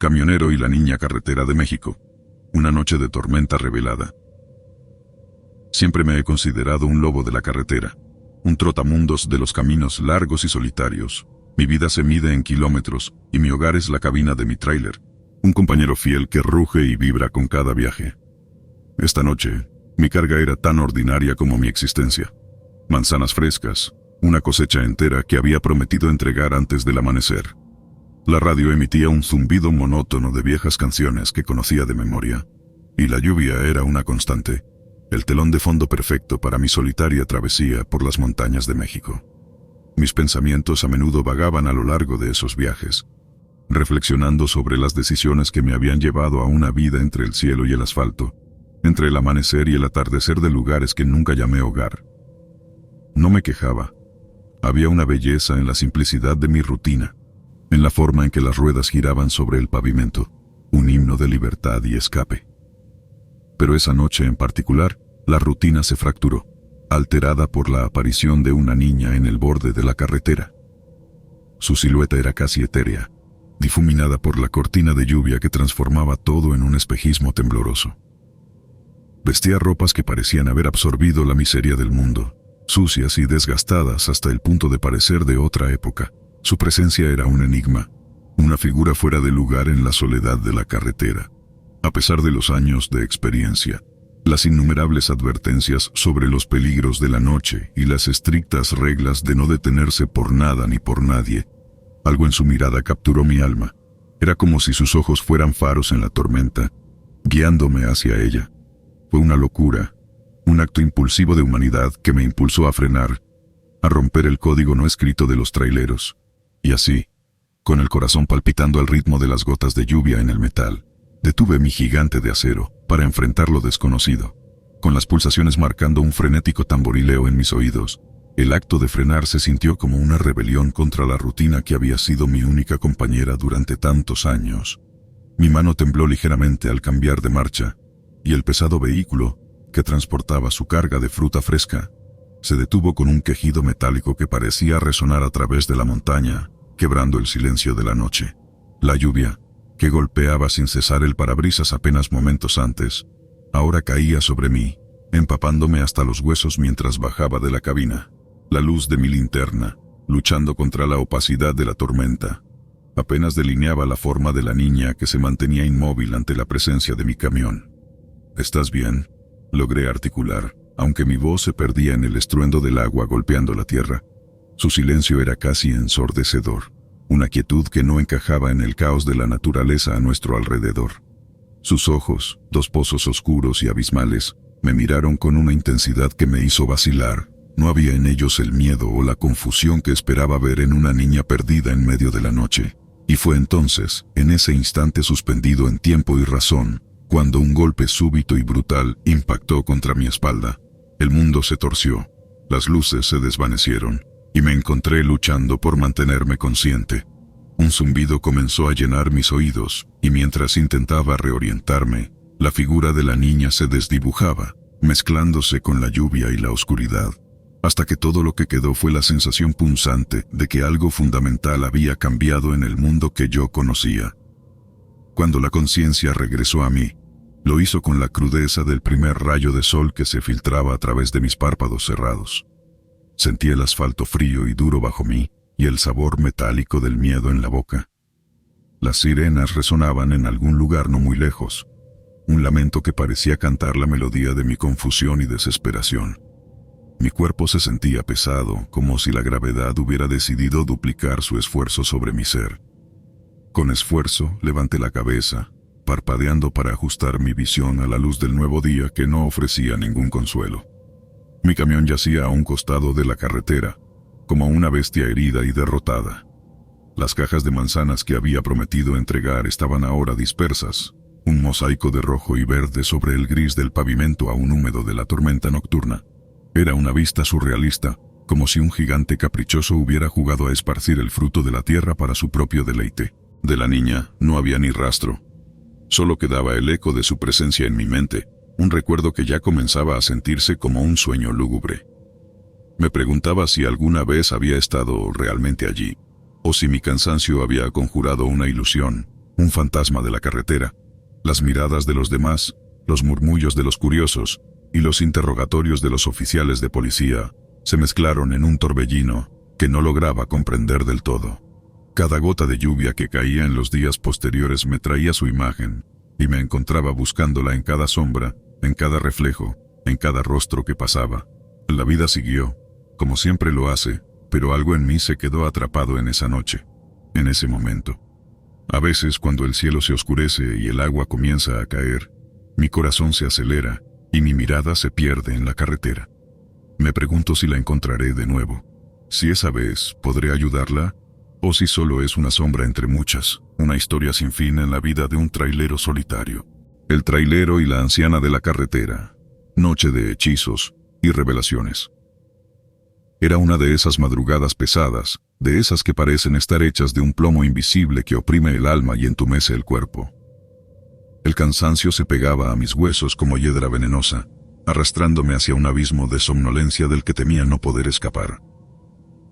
Camionero y la niña carretera de México. Una noche de tormenta revelada. Siempre me he considerado un lobo de la carretera, un trotamundos de los caminos largos y solitarios. Mi vida se mide en kilómetros, y mi hogar es la cabina de mi tráiler, un compañero fiel que ruge y vibra con cada viaje. Esta noche, mi carga era tan ordinaria como mi existencia. Manzanas frescas, una cosecha entera que había prometido entregar antes del amanecer. La radio emitía un zumbido monótono de viejas canciones que conocía de memoria, y la lluvia era una constante, el telón de fondo perfecto para mi solitaria travesía por las montañas de México. Mis pensamientos a menudo vagaban a lo largo de esos viajes, reflexionando sobre las decisiones que me habían llevado a una vida entre el cielo y el asfalto, entre el amanecer y el atardecer de lugares que nunca llamé hogar. No me quejaba. Había una belleza en la simplicidad de mi rutina, en la forma en que las ruedas giraban sobre el pavimento, un himno de libertad y escape. Pero esa noche en particular, la rutina se fracturó, alterada por la aparición de una niña en el borde de la carretera. Su silueta era casi etérea, difuminada por la cortina de lluvia que transformaba todo en un espejismo tembloroso. Vestía ropas que parecían haber absorbido la miseria del mundo, sucias y desgastadas hasta el punto de parecer de otra época. Su presencia era un enigma, una figura fuera de lugar en la soledad de la carretera. A pesar de los años de experiencia, las innumerables advertencias sobre los peligros de la noche y las estrictas reglas de no detenerse por nada ni por nadie, algo en su mirada capturó mi alma. Era como si sus ojos fueran faros en la tormenta, guiándome hacia ella. Fue una locura, un acto impulsivo de humanidad que me impulsó a frenar, a romper el código no escrito de los traileros. Y así, con el corazón palpitando al ritmo de las gotas de lluvia en el metal, detuve mi gigante de acero para enfrentar lo desconocido. Con las pulsaciones marcando un frenético tamborileo en mis oídos, el acto de frenar se sintió como una rebelión contra la rutina que había sido mi única compañera durante tantos años. Mi mano tembló ligeramente al cambiar de marcha, y el pesado vehículo, que transportaba su carga de fruta fresca, se detuvo con un quejido metálico que parecía resonar a través de la montaña, quebrando el silencio de la noche. La lluvia, que golpeaba sin cesar el parabrisas apenas momentos antes, ahora caía sobre mí, empapándome hasta los huesos mientras bajaba de la cabina. La luz de mi linterna, luchando contra la opacidad de la tormenta, apenas delineaba la forma de la niña que se mantenía inmóvil ante la presencia de mi camión. «¿Estás bien?», logré articular, aunque mi voz se perdía en el estruendo del agua golpeando la tierra. Su silencio era casi ensordecedor, una quietud que no encajaba en el caos de la naturaleza a nuestro alrededor. Sus ojos, dos pozos oscuros y abismales, me miraron con una intensidad que me hizo vacilar. No había en ellos el miedo o la confusión que esperaba ver en una niña perdida en medio de la noche. Y fue entonces, en ese instante suspendido en tiempo y razón, cuando un golpe súbito y brutal impactó contra mi espalda. El mundo se torció, las luces se desvanecieron, y me encontré luchando por mantenerme consciente. Un zumbido comenzó a llenar mis oídos, y mientras intentaba reorientarme, la figura de la niña se desdibujaba, mezclándose con la lluvia y la oscuridad, hasta que todo lo que quedó fue la sensación punzante de que algo fundamental había cambiado en el mundo que yo conocía. Cuando la conciencia regresó a mí, lo hizo con la crudeza del primer rayo de sol que se filtraba a través de mis párpados cerrados. Sentí el asfalto frío y duro bajo mí, y el sabor metálico del miedo en la boca. Las sirenas resonaban en algún lugar no muy lejos, un lamento que parecía cantar la melodía de mi confusión y desesperación. Mi cuerpo se sentía pesado, como si la gravedad hubiera decidido duplicar su esfuerzo sobre mi ser. Con esfuerzo, levanté la cabeza, parpadeando para ajustar mi visión a la luz del nuevo día que no ofrecía ningún consuelo. Mi camión yacía a un costado de la carretera, como una bestia herida y derrotada. Las cajas de manzanas que había prometido entregar estaban ahora dispersas, un mosaico de rojo y verde sobre el gris del pavimento aún húmedo de la tormenta nocturna. Era una vista surrealista, como si un gigante caprichoso hubiera jugado a esparcir el fruto de la tierra para su propio deleite. De la niña no había ni rastro. Solo quedaba el eco de su presencia en mi mente, un recuerdo que ya comenzaba a sentirse como un sueño lúgubre. Me preguntaba si alguna vez había estado realmente allí, o si mi cansancio había conjurado una ilusión, un fantasma de la carretera. Las miradas de los demás, los murmullos de los curiosos y los interrogatorios de los oficiales de policía se mezclaron en un torbellino que no lograba comprender del todo. Cada gota de lluvia que caía en los días posteriores me traía su imagen, y me encontraba buscándola en cada sombra, en cada reflejo, en cada rostro que pasaba. La vida siguió, como siempre lo hace, pero algo en mí se quedó atrapado en esa noche, en ese momento. A veces, cuando el cielo se oscurece y el agua comienza a caer, mi corazón se acelera y mi mirada se pierde en la carretera. Me pregunto si la encontraré de nuevo, si esa vez podré ayudarla, o si solo es una sombra entre muchas, una historia sin fin en la vida de un trailero solitario. El trailero y la anciana de la carretera, noche de hechizos y revelaciones. Era una de esas madrugadas pesadas, de esas que parecen estar hechas de un plomo invisible que oprime el alma y entumece el cuerpo. El cansancio se pegaba a mis huesos como hiedra venenosa, arrastrándome hacia un abismo de somnolencia del que temía no poder escapar.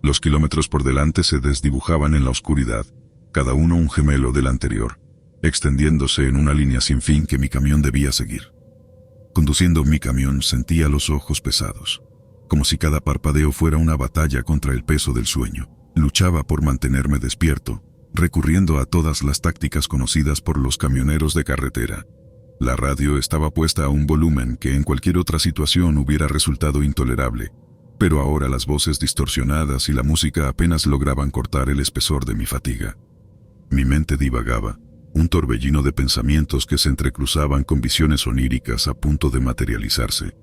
Los kilómetros por delante se desdibujaban en la oscuridad, cada uno un gemelo del anterior, extendiéndose en una línea sin fin que mi camión debía seguir. Conduciendo mi camión sentía los ojos pesados, como si cada parpadeo fuera una batalla contra el peso del sueño. Luchaba por mantenerme despierto, recurriendo a todas las tácticas conocidas por los camioneros de carretera. La radio estaba puesta a un volumen que en cualquier otra situación hubiera resultado intolerable, pero ahora las voces distorsionadas y la música apenas lograban cortar el espesor de mi fatiga. Mi mente divagaba, un torbellino de pensamientos que se entrecruzaban con visiones oníricas a punto de materializarse.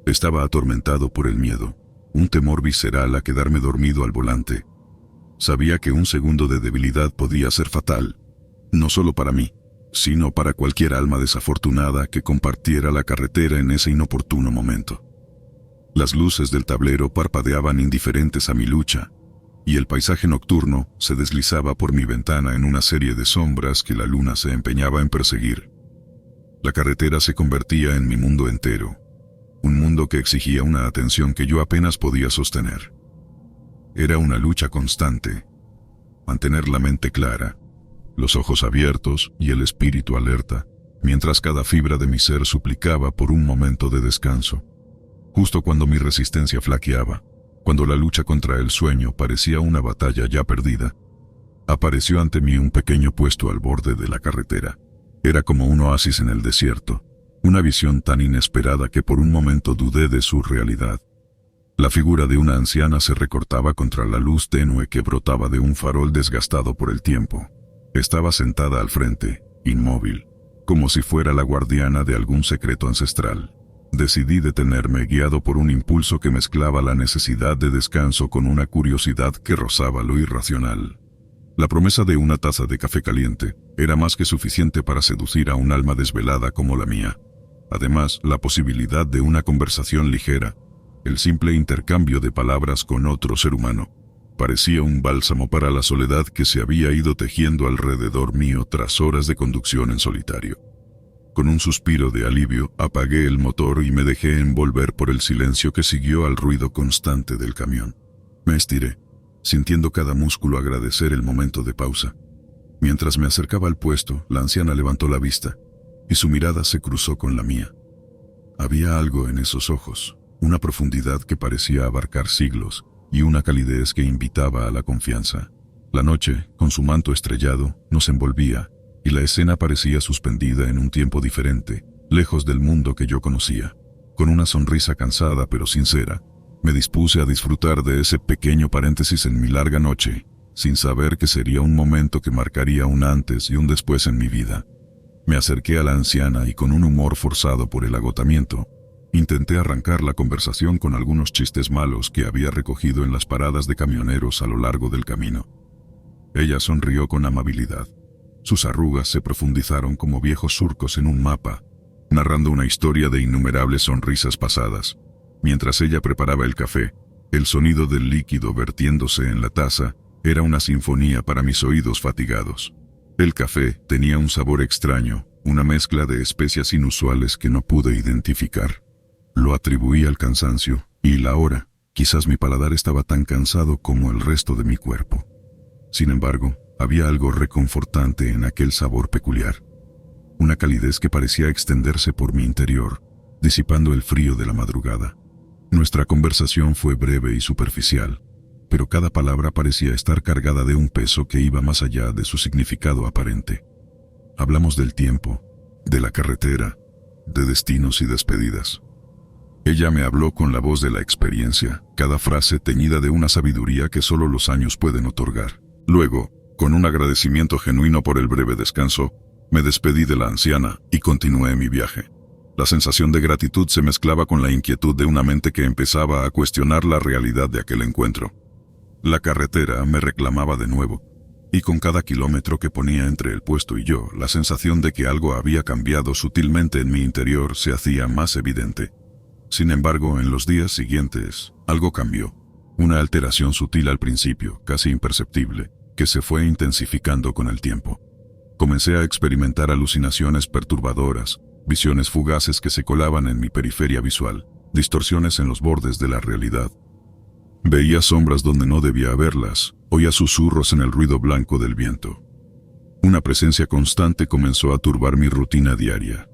Estaba atormentado por el miedo, un temor visceral a quedarme dormido al volante. Sabía que un segundo de debilidad podía ser fatal, no solo para mí, sino para cualquier alma desafortunada que compartiera la carretera en ese inoportuno momento. Las luces del tablero parpadeaban indiferentes a mi lucha, y el paisaje nocturno se deslizaba por mi ventana en una serie de sombras que la luna se empeñaba en perseguir. La carretera se convertía en mi mundo entero, un mundo que exigía una atención que yo apenas podía sostener. Era una lucha constante, mantener la mente clara, los ojos abiertos y el espíritu alerta, mientras cada fibra de mi ser suplicaba por un momento de descanso. Justo cuando mi resistencia flaqueaba, cuando la lucha contra el sueño parecía una batalla ya perdida, apareció ante mí un pequeño puesto al borde de la carretera. Era como un oasis en el desierto, una visión tan inesperada que por un momento dudé de su realidad. La figura de una anciana se recortaba contra la luz tenue que brotaba de un farol desgastado por el tiempo. Estaba sentada al frente, inmóvil, como si fuera la guardiana de algún secreto ancestral. Decidí detenerme guiado por un impulso que mezclaba la necesidad de descanso con una curiosidad que rozaba lo irracional. La promesa de una taza de café caliente era más que suficiente para seducir a un alma desvelada como la mía. Además, la posibilidad de una conversación ligera, el simple intercambio de palabras con otro ser humano, parecía un bálsamo para la soledad que se había ido tejiendo alrededor mío tras horas de conducción en solitario. Con un suspiro de alivio, apagué el motor y me dejé envolver por el silencio que siguió al ruido constante del camión. Me estiré, sintiendo cada músculo agradecer el momento de pausa. Mientras me acercaba al puesto, la anciana levantó la vista, y su mirada se cruzó con la mía. Había algo en esos ojos, una profundidad que parecía abarcar siglos, y una calidez que invitaba a la confianza. La noche, con su manto estrellado, nos envolvía, y la escena parecía suspendida en un tiempo diferente, lejos del mundo que yo conocía. Con una sonrisa cansada pero sincera, me dispuse a disfrutar de ese pequeño paréntesis en mi larga noche, sin saber que sería un momento que marcaría un antes y un después en mi vida. Me acerqué a la anciana y con un humor forzado por el agotamiento, intenté arrancar la conversación con algunos chistes malos que había recogido en las paradas de camioneros a lo largo del camino. Ella sonrió con amabilidad. Sus arrugas se profundizaron como viejos surcos en un mapa, narrando una historia de innumerables sonrisas pasadas. Mientras ella preparaba el café, el sonido del líquido vertiéndose en la taza era una sinfonía para mis oídos fatigados. El café tenía un sabor extraño, una mezcla de especias inusuales que no pude identificar. Lo atribuí al cansancio, y la hora, quizás mi paladar estaba tan cansado como el resto de mi cuerpo. Sin embargo, Había algo reconfortante en aquel sabor peculiar, una calidez que parecía extenderse por mi interior, disipando el frío de la madrugada. Nuestra conversación fue breve y superficial, pero cada palabra parecía estar cargada de un peso que iba más allá de su significado aparente. Hablamos del tiempo, de la carretera, de destinos y despedidas. Ella me habló con la voz de la experiencia, cada frase teñida de una sabiduría que solo los años pueden otorgar. Luego, con un agradecimiento genuino por el breve descanso, me despedí de la anciana y continué mi viaje. La sensación de gratitud se mezclaba con la inquietud de una mente que empezaba a cuestionar la realidad de aquel encuentro. La carretera me reclamaba de nuevo, y con cada kilómetro que ponía entre el puesto y yo, la sensación de que algo había cambiado sutilmente en mi interior se hacía más evidente. Sin embargo, en los días siguientes, algo cambió. Una alteración sutil al principio, casi imperceptible, que se fue intensificando con el tiempo. Comencé a experimentar alucinaciones perturbadoras, visiones fugaces que se colaban en mi periferia visual, distorsiones en los bordes de la realidad. Veía sombras donde no debía haberlas, oía susurros en el ruido blanco del viento. Una presencia constante comenzó a turbar mi rutina diaria,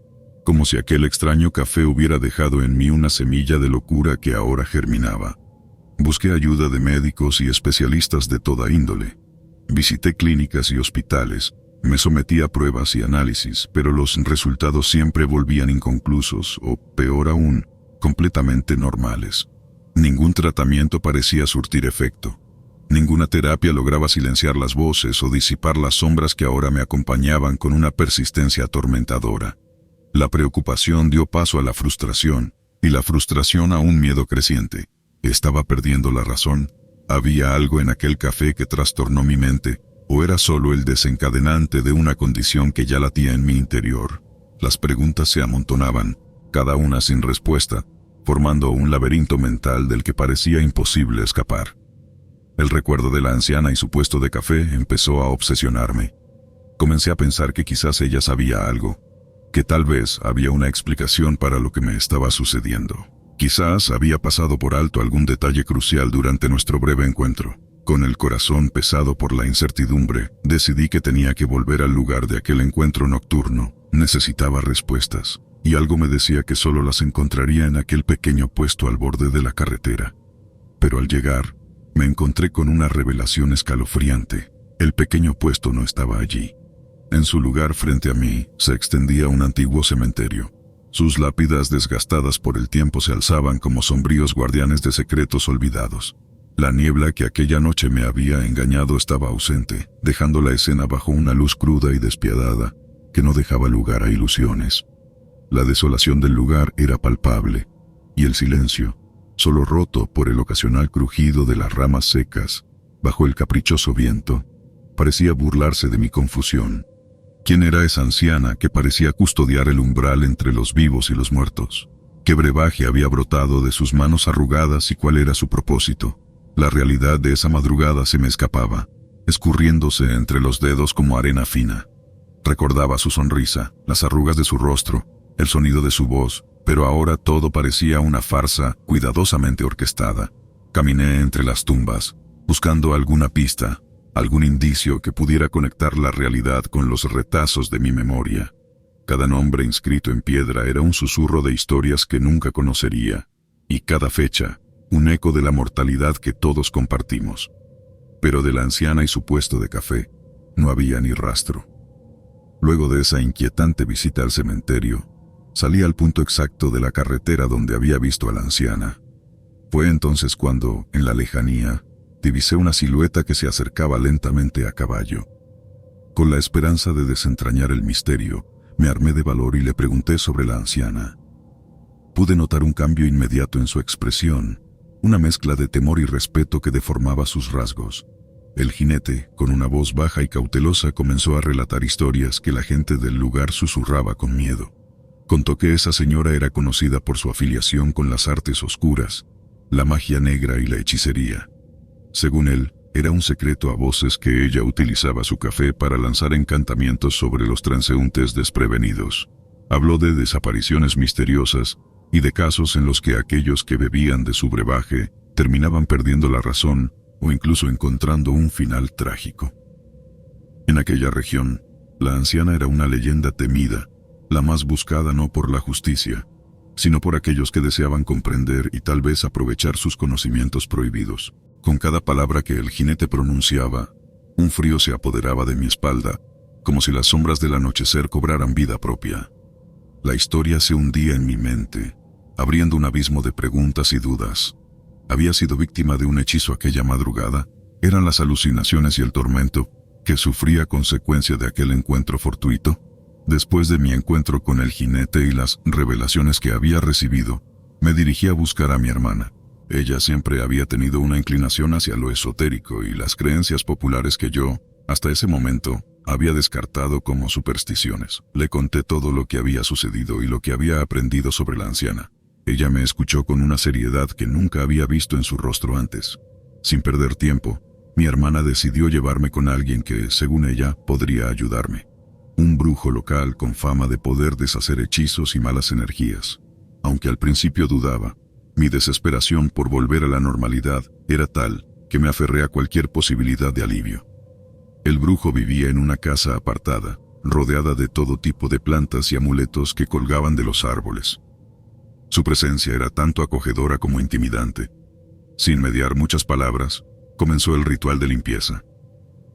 como si aquel extraño café hubiera dejado en mí una semilla de locura que ahora germinaba. Busqué ayuda de médicos y especialistas de toda índole. Visité clínicas y hospitales, me sometí a pruebas y análisis, pero los resultados siempre volvían inconclusos o, peor aún, completamente normales. Ningún tratamiento parecía surtir efecto. Ninguna terapia lograba silenciar las voces o disipar las sombras que ahora me acompañaban con una persistencia atormentadora. La preocupación dio paso a la frustración, y la frustración a un miedo creciente. ¿Estaba perdiendo la razón? ¿Había algo en aquel café que trastornó mi mente? ¿O era solo el desencadenante de una condición que ya latía en mi interior? Las preguntas se amontonaban, cada una sin respuesta, formando un laberinto mental del que parecía imposible escapar. El recuerdo de la anciana y su puesto de café empezó a obsesionarme. Comencé a pensar que quizás ella sabía algo, que tal vez había una explicación para lo que me estaba sucediendo. Quizás había pasado por alto algún detalle crucial durante nuestro breve encuentro. Con el corazón pesado por la incertidumbre, decidí que tenía que volver al lugar de aquel encuentro nocturno. Necesitaba respuestas, y algo me decía que solo las encontraría en aquel pequeño puesto al borde de la carretera. Pero al llegar, me encontré con una revelación escalofriante. El pequeño puesto no estaba allí. En su lugar frente a mí, se extendía un antiguo cementerio. Sus lápidas desgastadas por el tiempo se alzaban como sombríos guardianes de secretos olvidados. La niebla que aquella noche me había engañado estaba ausente, dejando la escena bajo una luz cruda y despiadada, que no dejaba lugar a ilusiones. La desolación del lugar era palpable, y el silencio, solo roto por el ocasional crujido de las ramas secas, bajo el caprichoso viento, parecía burlarse de mi confusión. ¿Quién era esa anciana que parecía custodiar el umbral entre los vivos y los muertos? ¿Qué brebaje había brotado de sus manos arrugadas y cuál era su propósito? La realidad de esa madrugada se me escapaba, escurriéndose entre los dedos como arena fina. Recordaba su sonrisa, las arrugas de su rostro, el sonido de su voz, pero ahora todo parecía una farsa cuidadosamente orquestada. Caminé entre las tumbas, buscando alguna pista, algún indicio que pudiera conectar la realidad con los retazos de mi memoria. Cada nombre inscrito en piedra era un susurro de historias que nunca conocería, y cada fecha, un eco de la mortalidad que todos compartimos. Pero de la anciana y su puesto de café, no había ni rastro. Luego de esa inquietante visita al cementerio, salí al punto exacto de la carretera donde había visto a la anciana. Fue entonces cuando, en la lejanía, divisé una silueta que se acercaba lentamente a caballo. Con la esperanza de desentrañar el misterio, me armé de valor y le pregunté sobre la anciana. Pude notar un cambio inmediato en su expresión, una mezcla de temor y respeto que deformaba sus rasgos. El jinete, con una voz baja y cautelosa, comenzó a relatar historias que la gente del lugar susurraba con miedo. Contó que esa señora era conocida por su afiliación con las artes oscuras, la magia negra y la hechicería. Según él, era un secreto a voces que ella utilizaba su café para lanzar encantamientos sobre los transeúntes desprevenidos. Habló de desapariciones misteriosas y de casos en los que aquellos que bebían de su brebaje terminaban perdiendo la razón o incluso encontrando un final trágico. En aquella región, la anciana era una leyenda temida, la más buscada no por la justicia, sino por aquellos que deseaban comprender y tal vez aprovechar sus conocimientos prohibidos. Con cada palabra que el jinete pronunciaba, un frío se apoderaba de mi espalda, como si las sombras del anochecer cobraran vida propia. La historia se hundía en mi mente, abriendo un abismo de preguntas y dudas. ¿Había sido víctima de un hechizo aquella madrugada? ¿Eran las alucinaciones y el tormento que sufría a consecuencia de aquel encuentro fortuito? Después de mi encuentro con el jinete y las revelaciones que había recibido, me dirigí a buscar a mi hermana. Ella siempre había tenido una inclinación hacia lo esotérico y las creencias populares que yo, hasta ese momento, había descartado como supersticiones. Le conté todo lo que había sucedido y lo que había aprendido sobre la anciana. Ella me escuchó con una seriedad que nunca había visto en su rostro antes. Sin perder tiempo, mi hermana decidió llevarme con alguien que, según ella, podría ayudarme. Un brujo local con fama de poder deshacer hechizos y malas energías. Aunque al principio dudaba, mi desesperación por volver a la normalidad era tal que me aferré a cualquier posibilidad de alivio. El brujo vivía en una casa apartada, rodeada de todo tipo de plantas y amuletos que colgaban de los árboles. Su presencia era tanto acogedora como intimidante. Sin mediar muchas palabras, comenzó el ritual de limpieza.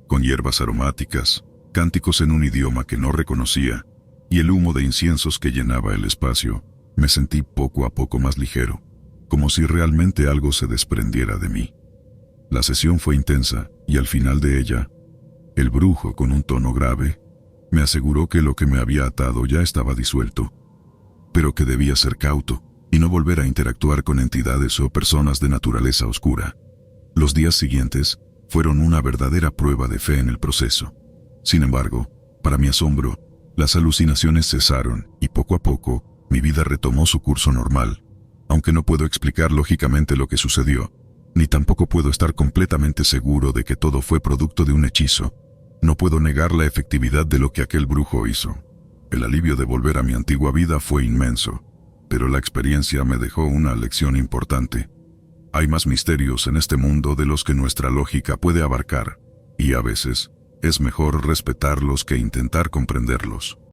Con hierbas aromáticas, cánticos en un idioma que no reconocía, y el humo de inciensos que llenaba el espacio, me sentí poco a poco más ligero, como si realmente algo se desprendiera de mí. La sesión fue intensa, y al final de ella, el brujo, con un tono grave, me aseguró que lo que me había atado ya estaba disuelto, pero que debía ser cauto y no volver a interactuar con entidades o personas de naturaleza oscura. Los días siguientes fueron una verdadera prueba de fe en el proceso. Sin embargo, para mi asombro, las alucinaciones cesaron y poco a poco mi vida retomó su curso normal. Aunque no puedo explicar lógicamente lo que sucedió, ni tampoco puedo estar completamente seguro de que todo fue producto de un hechizo, no puedo negar la efectividad de lo que aquel brujo hizo. El alivio de volver a mi antigua vida fue inmenso, pero la experiencia me dejó una lección importante. Hay más misterios en este mundo de los que nuestra lógica puede abarcar, y a veces es mejor respetarlos que intentar comprenderlos.